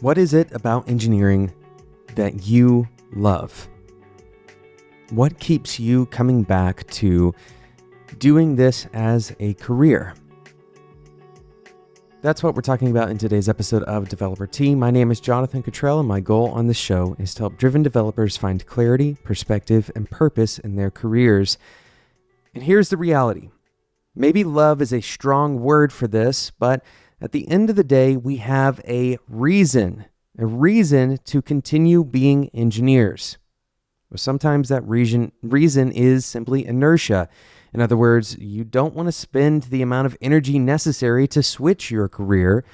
What is it about engineering that you love? What keeps you coming back to doing this as a career? That's what we're talking about in today's episode of Developer Tea. My name is Jonathan Cottrell, and my goal on the show is to help driven developers find clarity, perspective, and purpose in their careers. And here's the reality. Maybe love is a strong word for this, but at the end of the day, we have a reason to continue being engineers. Well, sometimes that reason is simply inertia. In other words, you don't want to spend the amount of energy necessary to switch your career,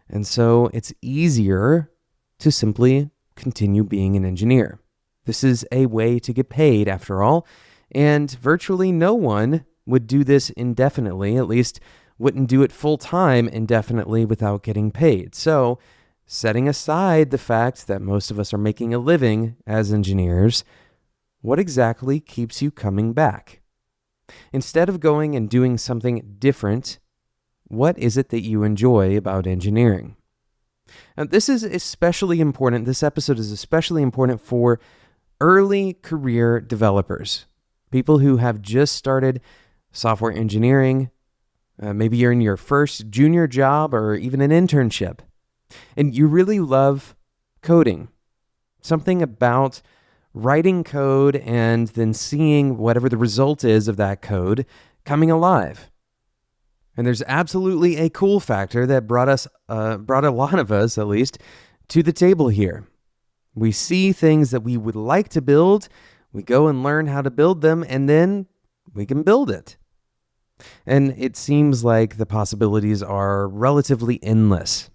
and so it's easier to simply continue being an engineer. This is a way to get paid, after all, and virtually no one would do this indefinitely, at least wouldn't do it full-time indefinitely without getting paid. So, setting aside the fact that most of us are making a living as engineers, what exactly keeps you coming back? Instead of going and doing something different, what is it that you enjoy about engineering? Now, this is especially important. This episode is especially important for early career developers, people who have just started software engineering. Maybe you're in your first junior job or even an internship, and you really love coding. Something about writing code and then seeing whatever the result is of that code coming alive. And there's absolutely a cool factor that brought a lot of us, at least, to the table here. We see things that we would like to build, we go and learn how to build them, and then we can build it. And it seems like the possibilities are relatively endless.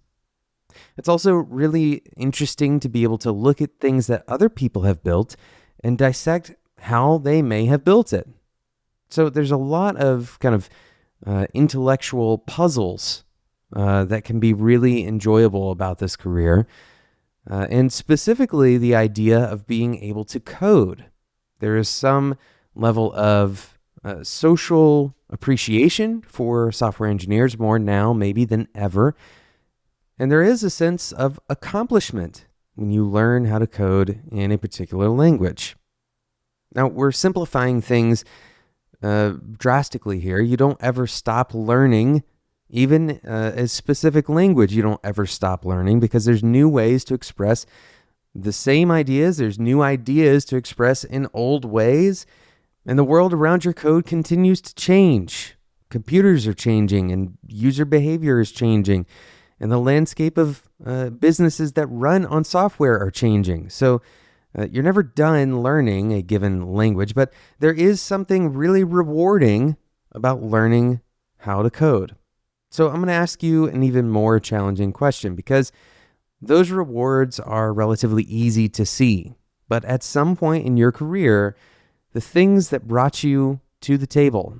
It's also really interesting to be able to look at things that other people have built and dissect how they may have built it. So there's a lot of kind of intellectual puzzles that can be really enjoyable about this career. And specifically the idea of being able to code. There is some level of social appreciation for software engineers, more now maybe than ever. And there is a sense of accomplishment when you learn how to code in a particular language. Now, we're simplifying things drastically here. You don't ever stop learning, even a specific language you don't ever stop learning, because there's new ways to express the same ideas. There's new ideas to express in old ways. And the world around your code continues to change. Computers are changing and user behavior is changing. And the landscape of businesses that run on software are changing. So you're never done learning a given language, but there is something really rewarding about learning how to code. So I'm going to ask you an even more challenging question, because those rewards are relatively easy to see. But at some point in your career, the things that brought you to the table,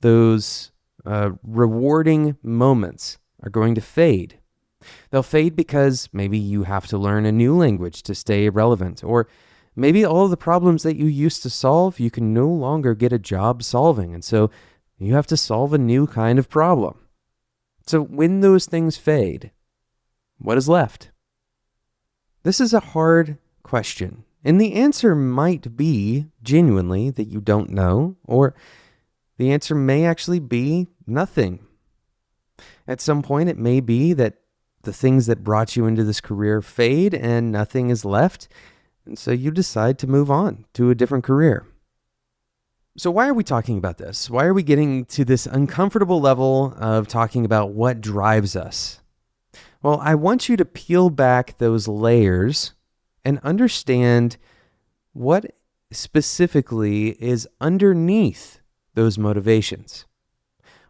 those rewarding moments, are going to fade. They'll fade because maybe you have to learn a new language to stay relevant, or maybe all the problems that you used to solve, you can no longer get a job solving, and so you have to solve a new kind of problem. So when those things fade, what is left? This is a hard question, and the answer might be genuinely that you don't know, or the answer may actually be nothing. At some point, it may be that the things that brought you into this career fade and nothing is left, and so you decide to move on to a different career. So why are we talking about this? Why are we getting to this uncomfortable level of talking about what drives us? Well, I want you to peel back those layers and understand what specifically is underneath those motivations.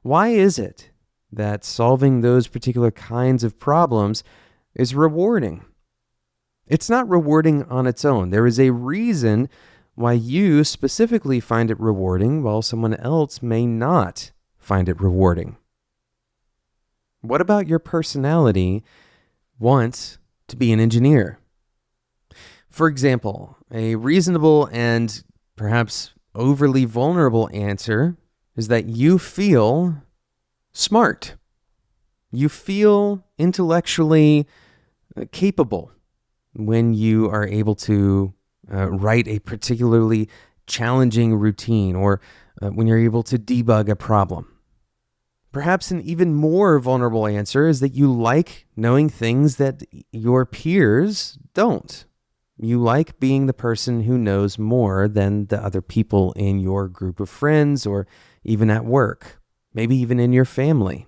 Why is it that solving those particular kinds of problems is rewarding? It's not rewarding on its own. There is a reason why you specifically find it rewarding while someone else may not find it rewarding. What about your personality wants to be an engineer? For example, a reasonable and perhaps overly vulnerable answer is that you feel smart. You feel intellectually capable when you are able to write a particularly challenging routine, or when you're able to debug a problem. Perhaps an even more vulnerable answer is that you like knowing things that your peers don't. You like being the person who knows more than the other people in your group of friends, or even at work, maybe even in your family.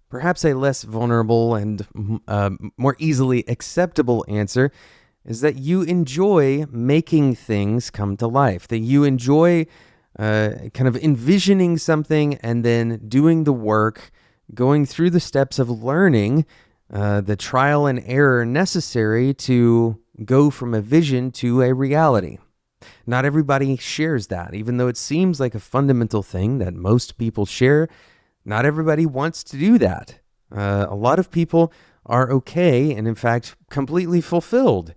Perhaps a less vulnerable and more easily acceptable answer is that you enjoy making things come to life, that you enjoy kind of envisioning something and then doing the work, going through the steps of learning, the trial and error necessary to go from a vision to a reality. Not everybody shares that, even though it seems like a fundamental thing that most people share. Not everybody wants to do that. A lot of people are okay and, in fact, completely fulfilled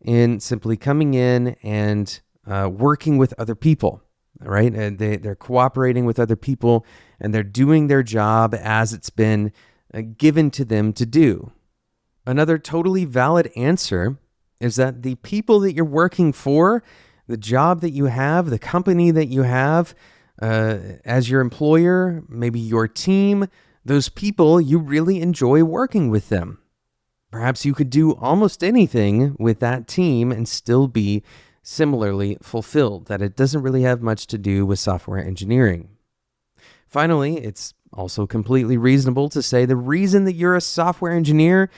in simply coming in and working with other people, right? And they're cooperating with other people, and they're doing their job as it's been given to them to do. Another totally valid answer is that the people that you're working for, the job that you have, the company that you have, as your employer, maybe your team, those people, you really enjoy working with them. Perhaps you could do almost anything with that team and still be similarly fulfilled, that it doesn't really have much to do with software engineering. Finally, it's also completely reasonable to say the reason that you're a software engineer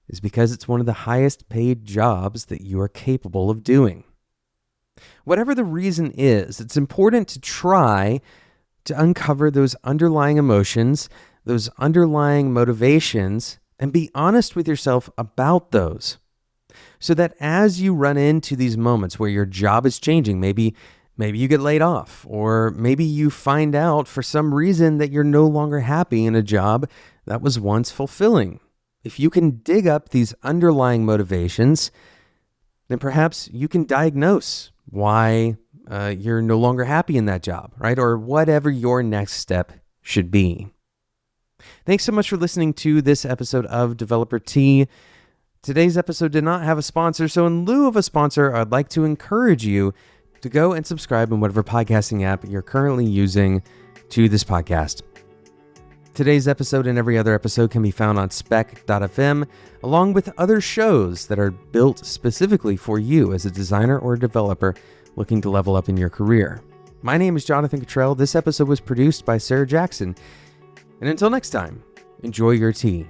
is because it's one of the highest paid jobs that you are capable of doing. Whatever the reason is, it's important to try to uncover those underlying emotions, those underlying motivations, and be honest with yourself about those. So that as you run into these moments where your job is changing, maybe you get laid off, or maybe you find out for some reason that you're no longer happy in a job that was once fulfilling. If you can dig up these underlying motivations, then perhaps you can diagnose why you're no longer happy in that job, right? Or whatever your next step should be. Thanks so much for listening to this episode of Developer Tea. Today's episode did not have a sponsor, so in lieu of a sponsor, I'd like to encourage you to go and subscribe in whatever podcasting app you're currently using to this podcast. Today's episode and every other episode can be found on spec.fm, along with other shows that are built specifically for you as a designer or a developer looking to level up in your career. My name is Jonathan Cottrell. This episode was produced by Sarah Jackson. And until next time, enjoy your tea.